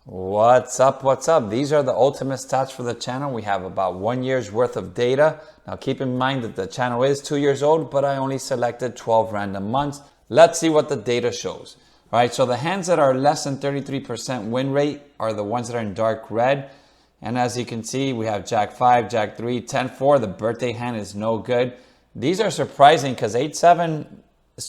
What's up? What's up? These are the ultimate stats for the channel. We have about 1 year's worth of data. Now keep in mind that the channel is 2 years old, but I only selected 12 random months. Let's see what the data shows. All right, so the hands that are less than 33% win rate are the ones that are in dark red. And as you can see, we have Jack 5, Jack 3, 10-4. The birthday hand is no good. These are surprising because 8-7,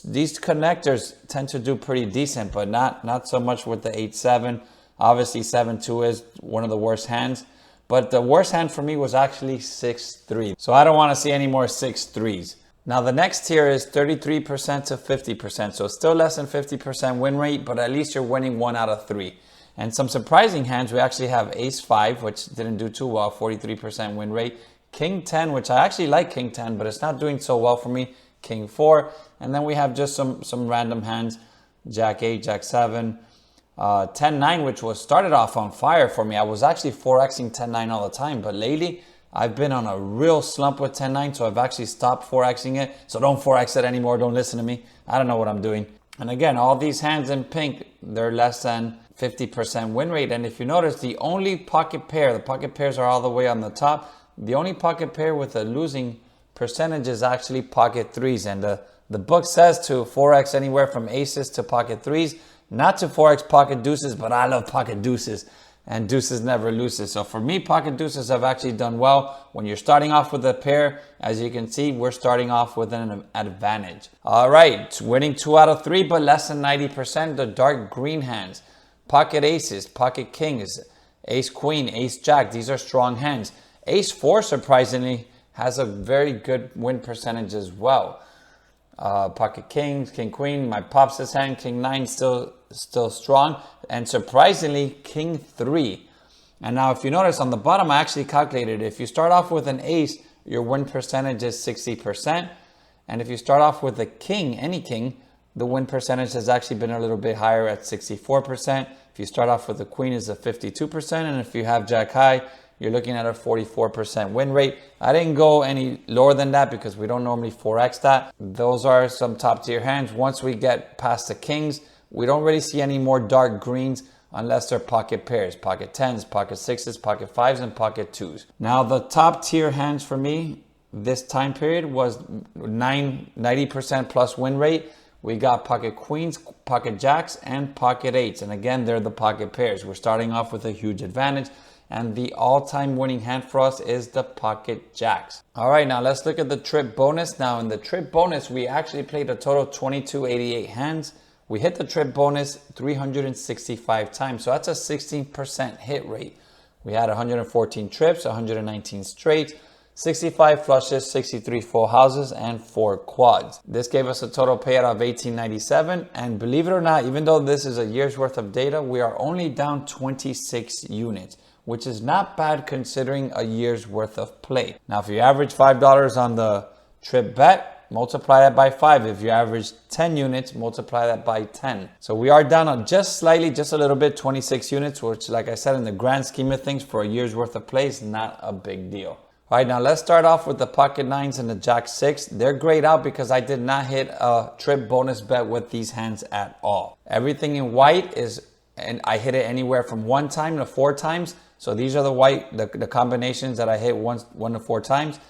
these connectors tend to do pretty decent, but not so much with the 8-7. Obviously, 7-2 is one of the worst hands. But the worst hand for me was actually 6-3. So I don't want to see any more 6-3s. Now the next tier is 33% to 50%. So still less than 50% win rate, but at least you're winning 1 out of 3. And some surprising hands, we actually have Ace 5, which didn't do too well, 43% win rate. King 10, which I actually like King 10, but it's not doing so well for me. King 4. And then we have just some random hands. Jack 8, Jack 7. 10-9, which was started off on fire for me. I was actually 4xing 10-9 all the time, but lately I've been on a real slump with 10-9, so I've actually stopped 4xing it. So don't 4x it anymore. Don't listen to me. I don't know what I'm doing. And again, all these hands in pink, they're less than 50% win rate. And if you notice, the only pocket pair, the pocket pairs are all the way on the top. The only pocket pair with a losing percentage is actually pocket threes. And the book says to 4x anywhere from aces to pocket threes. Not to 4x pocket deuces, but I love pocket deuces. And deuces never loses. So for me, pocket deuces have actually done well. When you're starting off with a pair, as you can see, we're starting off with an advantage. All right, winning 2 out of 3, but less than 90%. The dark green hands, pocket aces, pocket kings, ace queen, ace jack. These are strong hands. Ace 4, surprisingly, has a very good win percentage as well. Pocket kings, king queen, my pops' hand, king 9 still strong, and surprisingly king 3. And now if you notice on the bottom, I actually calculated if you start off with an ace, your win percentage is 60%, and if you start off with a king, any king, the win percentage has actually been a little bit higher at 64%. If you start off with a queen, is a 52%, and if you have jack high, you're looking at a 44% win rate. I didn't go any lower than that because we don't normally 4x that. Those are some top tier hands. Once we get past the kings, we don't really see any more dark greens unless they're pocket pairs, pocket 10s, pocket 6s, pocket 5s, and pocket 2s. Now the top tier hands for me this time period was 90% plus win rate. We got pocket queens, pocket jacks, and pocket 8s. And again, they're the pocket pairs. We're starting off with a huge advantage. And the all-time winning hand for us is the pocket jacks. All right, now let's look at the trip bonus. Now in the trip bonus, we actually played a total of 2288 hands. We hit the trip bonus 365 times. So that's a 16% hit rate. We had 114 trips, 119 straight, 65 flushes, 63 full houses, and 4 quads. This gave us a total payout of $18.97. And believe it or not, even though this is a year's worth of data, we are only down 26 units, which is not bad considering a year's worth of play. Now, if you average $5 on the trip bet, multiply that by 5. If you average 10 units, multiply that by 10. So we are down on just slightly, just a little bit, 26 units, which, like I said, in the grand scheme of things, for a year's worth of play is not a big deal. All right, now let's start off with the pocket 9s and the jack 6. They're grayed out because I did not hit a trip bonus bet with these hands at all. Everything in white is, and I hit it anywhere from 1 time to 4 times. So these are the combinations that I hit 1 to 4 times.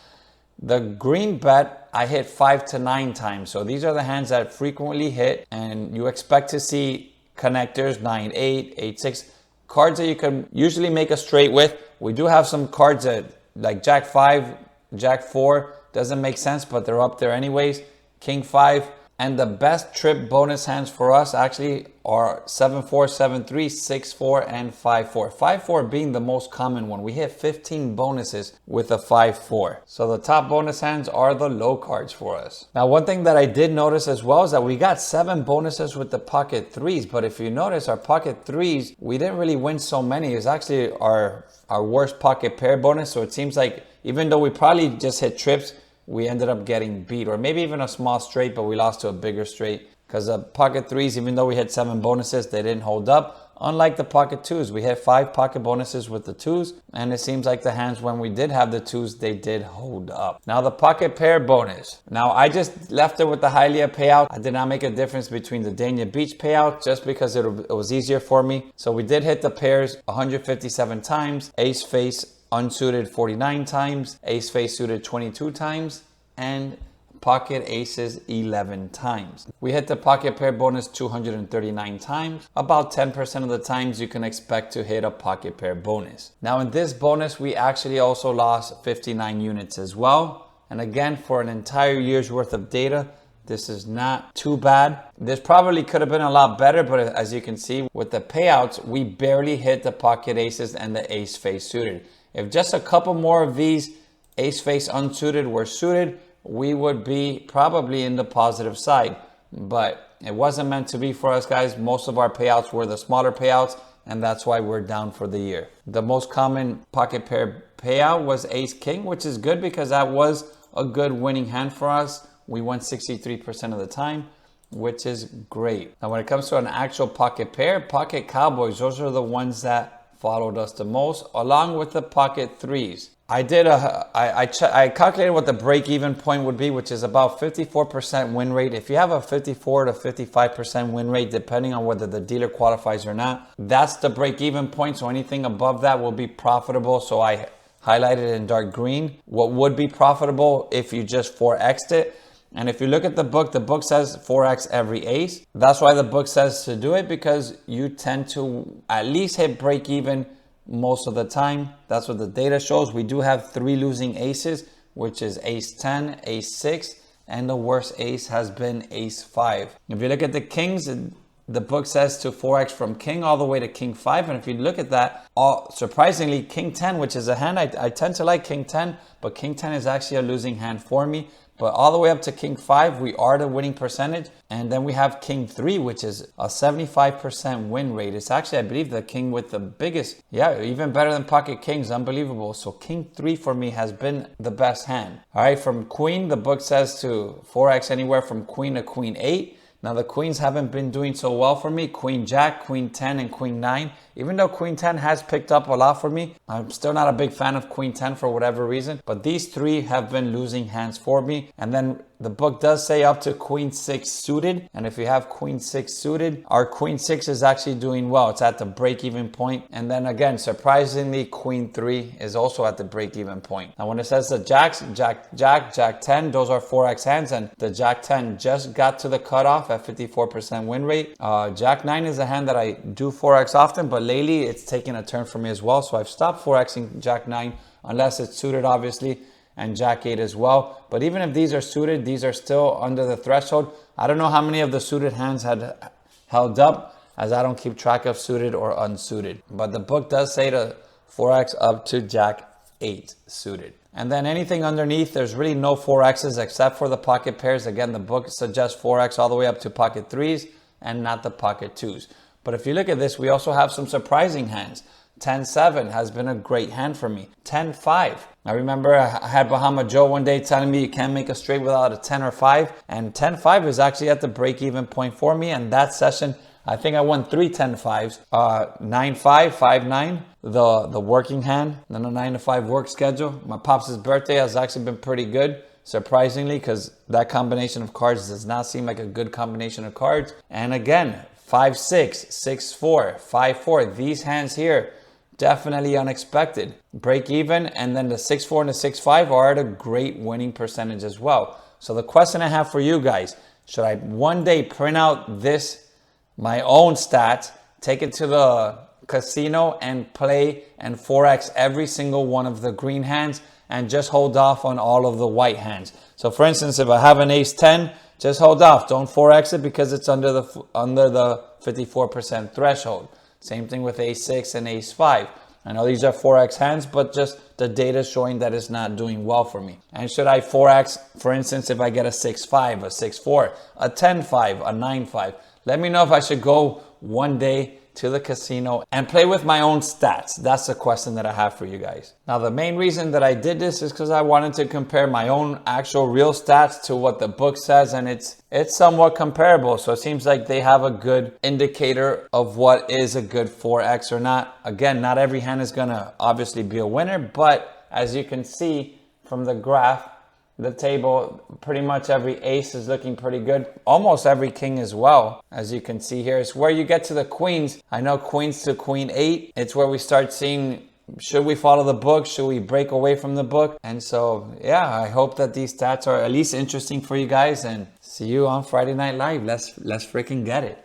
The green bet, I hit 5 to 9 times. So these are the hands that frequently hit, and you expect to see connectors, 9-8, 8-6, cards that you can usually make a straight with. We do have some cards that, like Jack 5, Jack 4, doesn't make sense, but they're up there anyways. King 5. And the best trip bonus hands for us actually are 7-4, 7-3, 6-4, and 5-4. 5-4 being the most common one. We hit 15 bonuses with a 5-4. So the top bonus hands are the low cards for us. Now, one thing that I did notice as well is that we got 7 bonuses with the pocket 3s. But if you notice, our pocket 3s, we didn't really win so many. It's actually our worst pocket pair bonus. So it seems like even though we probably just hit trips, we ended up getting beat, or maybe even a small straight, but we lost to a bigger straight because the pocket 3s, even though we had 7 bonuses, they didn't hold up unlike the pocket twos. We hit 5 pocket bonuses with the twos, and it seems like the hands when we did have the twos, they did hold up. Now the pocket pair bonus. Now I just left it with the Hialeah payout. I did not make a difference between the Dania Beach payout just because it was easier for me. So we did hit the pairs 157 times, ace face unsuited 49 times, ace face suited 22 times, and pocket aces 11 times. We hit the pocket pair bonus 239 times. About 10% of the times you can expect to hit a pocket pair bonus. Now in this bonus, we actually also lost 59 units as well. And again, for an entire year's worth of data, this is not too bad. This probably could have been a lot better, but as you can see with the payouts, we barely hit the pocket aces and the ace face suited. If just a couple more of these ace face unsuited were suited, we would be probably in the positive side, but it wasn't meant to be for us, guys. Most of our payouts were the smaller payouts, and that's why we're down for the year. The most common pocket pair payout was ace king, which is good because that was a good winning hand for us. We won 63% of the time, which is great. Now when it comes to an actual pocket pair, pocket cowboys, those are the ones that followed us the most, along with the pocket threes. I calculated what the break-even point would be, which is about 54% win rate. If you have a 54 to 55% win rate, depending on whether the dealer qualifies or not, that's the break-even point. So anything above that will be profitable. So I highlighted in dark green what would be profitable if you just 4x'd it. And if you look at the book says 4x every ace. That's why the book says to do it, because you tend to at least hit break-even most of the time. That's what the data shows. We do have 3 losing aces, which is ace 10, ace 6, and the worst ace has been ace 5. If you look at the kings, the book says to 4x from king all the way to king 5. And if you look at that, surprisingly, king 10, which is a hand I tend to like king 10, but king 10 is actually a losing hand for me. But all the way up to king 5, we are the winning percentage. And then we have king 3, which is a 75% win rate. It's actually, I believe, the king with the biggest. Yeah, even better than pocket kings. Unbelievable. So king 3 for me has been the best hand. All right, from queen, the book says to 4x anywhere from queen to queen 8. Now the queens haven't been doing so well for me. Queen jack, queen 10, and queen 9. Even though queen 10 has picked up a lot for me, I'm still not a big fan of queen 10 for whatever reason. But these 3 have been losing hands for me. And then the book does say up to queen 6 suited. And if you have queen 6 suited, our queen 6 is actually doing well. It's at the break-even point. And then again, surprisingly, queen 3 is also at the break-even point. Now when it says the jacks, jack 10, those are 4x hands. And the jack 10 just got to the cutoff at 54% win rate. Jack 9 is a hand that I do 4x often, but lately it's taken a turn for me as well. So I've stopped 4xing jack 9 unless it's suited, obviously, and jack 8 as well. But even if these are suited, these are still under the threshold. I don't know how many of the suited hands had held up, as I don't keep track of suited or unsuited. But the book does say to 4x up to jack 8 suited. And then anything underneath, there's really no 4x's except for the pocket pairs. Again, the book suggests 4x all the way up to pocket 3s and not the pocket 2s. But if you look at this, we also have some surprising hands. 10-7 has been a great hand for me. 10-5. I remember I had Bahama Joe one day telling me you can't make a straight without a 10 or 5. And 10-5 is actually at the break-even point for me. And that session, I think I won 3 10-5s. 9-5, 5-9, the working hand. Then a 9-5 work schedule. My pops' birthday has actually been pretty good, surprisingly, because that combination of cards does not seem like a good combination of cards. And again, 5-6, 6-4, 5-4. These hands here, definitely unexpected. Break even, and then the 6-4 and the 6-5 are at a great winning percentage as well. So the question I have for you guys, should I one day print out this, my own stats, take it to the casino and play and 4x every single one of the green hands and just hold off on all of the white hands? So for instance, if I have an ace 10, just hold off. Don't 4x it because it's under the 54% threshold. Same thing with ace 6 and ace 5. I know these are 4x hands, but just the data is showing that it's not doing well for me. And should I 4x, for instance, if I get a 6-5, a 6-4, a 10-5, a 9-5? Let me know if I should go one day to the casino and play with my own stats? That's the question that I have for you guys. Now, the main reason that I did this is because I wanted to compare my own actual real stats to what the book says, and it's somewhat comparable. So it seems like they have a good indicator of what is a good 4X or not. Again, not every hand is gonna obviously be a winner, but as you can see from the graph, the table, pretty much every ace is looking pretty good. Almost every king as well, as you can see here. It's where you get to the queens. I know queens to queen 8. It's where we start seeing, should we follow the book? Should we break away from the book? And so, yeah, I hope that these stats are at least interesting for you guys, and see you on Friday Night Live. Let's freaking get it.